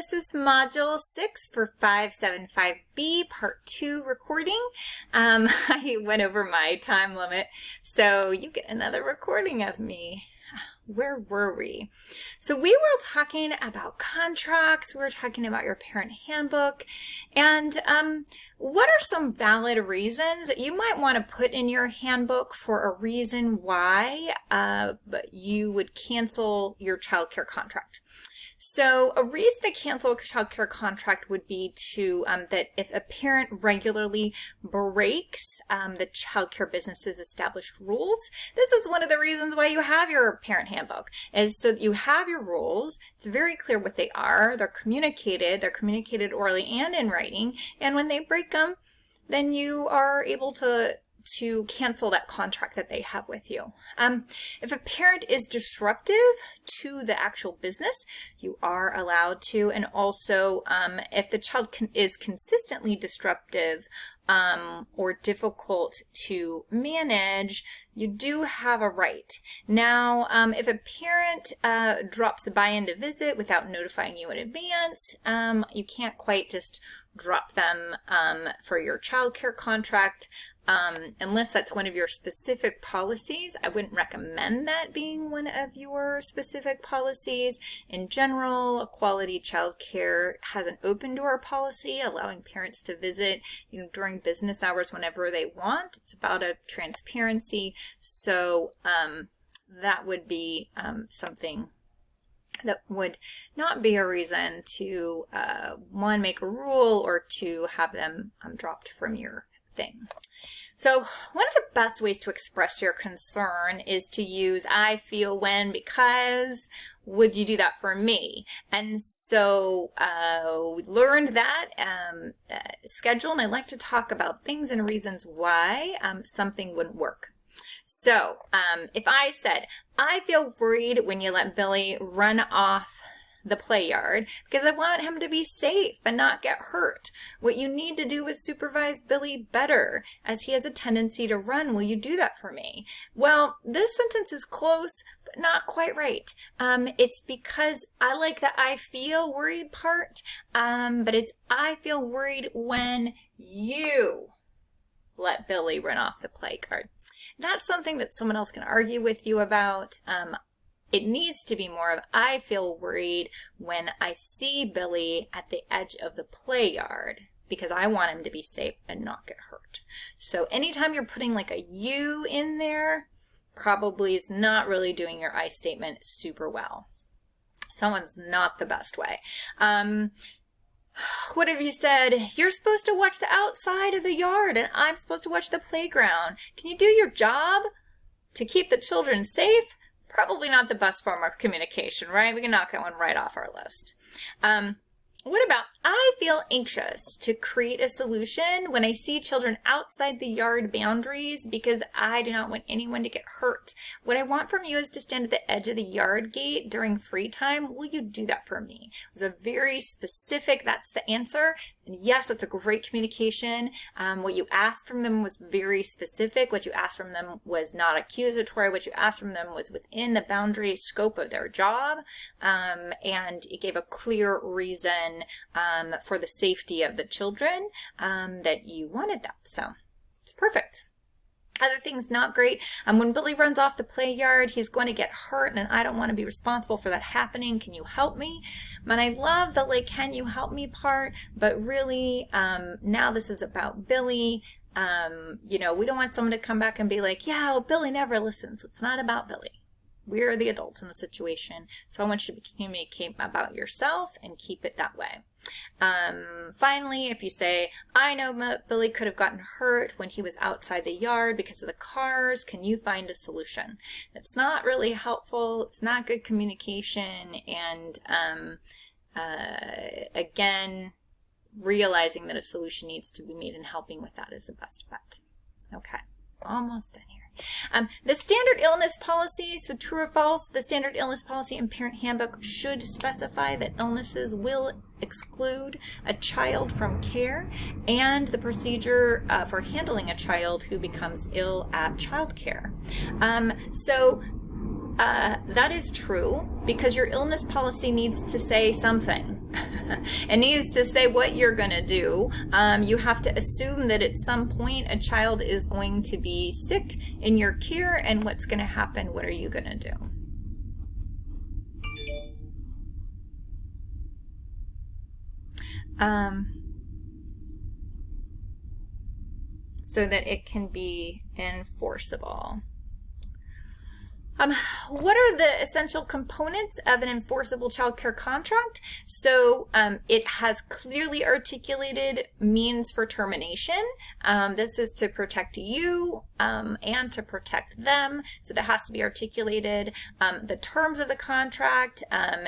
This is Module 6 for 575B, Part 2 recording. I went over my time limit, so you get another recording of me. Where were we? So we were talking about contracts, we were talking about your parent handbook, and what are some valid reasons that you might want to put in your handbook for a reason why you would cancel your child care contract? So a reason to cancel a child care contract would be to that if a parent regularly breaks the child care business's established rules. This is one of the reasons why you have your parent handbook, is so that you have your rules. It's very clear what they are. They're communicated orally and in writing. And when they break them, then you are able to cancel that contract that they have with you. If a parent is disruptive to the actual business, you are allowed to, and also if the child is consistently disruptive or difficult to manage, you do have a right. Now, if a parent drops by in to visit without notifying you in advance, you can't quite just drop them for your child care contract. Unless that's one of your specific policies. I wouldn't recommend that being one of your specific policies. In general, Quality Child Care has an open door policy allowing parents to visit during business hours whenever they want. It's about a transparency, so that would be something that would not be a reason to one, make a rule, or to have them dropped from your thing. So one of the best ways to express your concern is to use I feel when, because, would you do that for me? And so we learned that schedule, and I like to talk about things and reasons why something wouldn't work. So if I said, I feel worried when you let Billy run off the play yard because I want him to be safe and not get hurt. What you need to do is supervise Billy better, as he has a tendency to run. Will you do that for me? Well, this sentence is close, but not quite right. It's because I like the I feel worried part, but it's I feel worried when you let Billy run off the play yard. That's something that someone else can argue with you about. It needs to be more of, I feel worried when I see Billy at the edge of the play yard because I want him to be safe and not get hurt. So anytime you're putting like a you in there, probably is not really doing your I statement super well. Someone's not the best way. What if you said, you're supposed to watch the outside of the yard and I'm supposed to watch the playground? Can you do your job to keep the children safe? Probably not the best form of communication, right? We can knock that one right off our list. What about, I feel anxious to create a solution when I see children outside the yard boundaries because I do not want anyone to get hurt. What I want from you is to stand at the edge of the yard gate during free time. Will you do that for me? It was a very specific, that's the answer. And yes, that's a great communication. What you asked from them was very specific. What you asked from them was not accusatory. What you asked from them was within the boundary scope of their job. And it gave a clear reason for the safety of the children that you wanted that. So it's perfect. Other things not great. When Billy runs off the play yard, he's going to get hurt and I don't want to be responsible for that happening. Can you help me? And I love the like, can you help me part, but really now this is about Billy. We don't want someone to come back and be like, yeah, well, Billy never listens. It's not about Billy. We're the adults in the situation. So I want you to communicate about yourself and keep it that way. Finally, if you say, I know Billy could have gotten hurt when he was outside the yard because of the cars, can you find a solution? It's not really helpful. It's not good communication. And again, realizing that a solution needs to be made and helping with that is the best bet. Okay, almost done here. The standard illness policy, so true or false, the standard illness policy in parent handbook should specify that illnesses will exclude a child from care and the procedure for handling a child who becomes ill at child care. That is true because your illness policy needs to say something. It needs to say what you're going to do. You have to assume that at some point a child is going to be sick in your care, and what's going to happen. What are you going to do? So that it can be enforceable. What are the essential components of an enforceable child care contract? So it has clearly articulated means for termination. This is to protect you and to protect them. So that has to be articulated. The terms of the contract,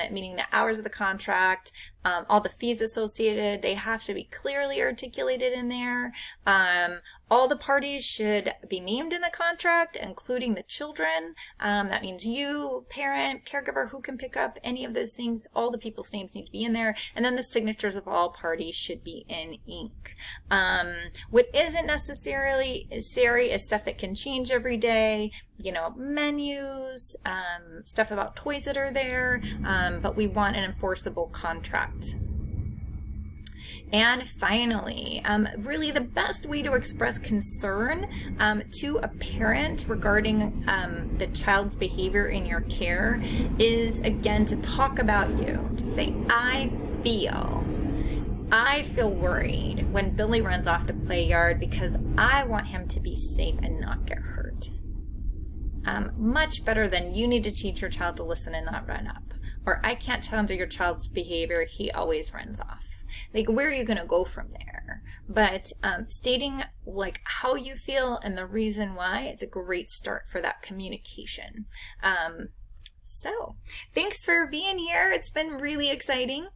meaning the hours of the contract, all the fees associated, they have to be clearly articulated in there. All the parties should be named in the contract, including the children. That means you, parent, caregiver, who can pick up any of those things. All the people's names need to be in there. And then the signatures of all parties should be in ink. What isn't necessarily necessary is stuff that can change every day. You know, menus, stuff about toys that are there, but we want an enforceable contract. And finally, really the best way to express concern to a parent regarding the child's behavior in your care is, again, to talk about you, to say, I feel worried when Billy runs off the play yard because I want him to be safe and not get hurt. Much better than you need to teach your child to listen and not run up. Or I can't handle your child's behavior, he always runs off. Like, where are you going to go from there? But stating like how you feel and the reason why, it's a great start for that communication. So thanks for being here. It's been really exciting.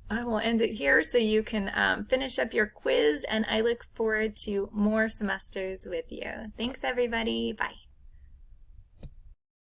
I will end it here so you can finish up your quiz, and I look forward to more semesters with you. Thanks, everybody. Bye.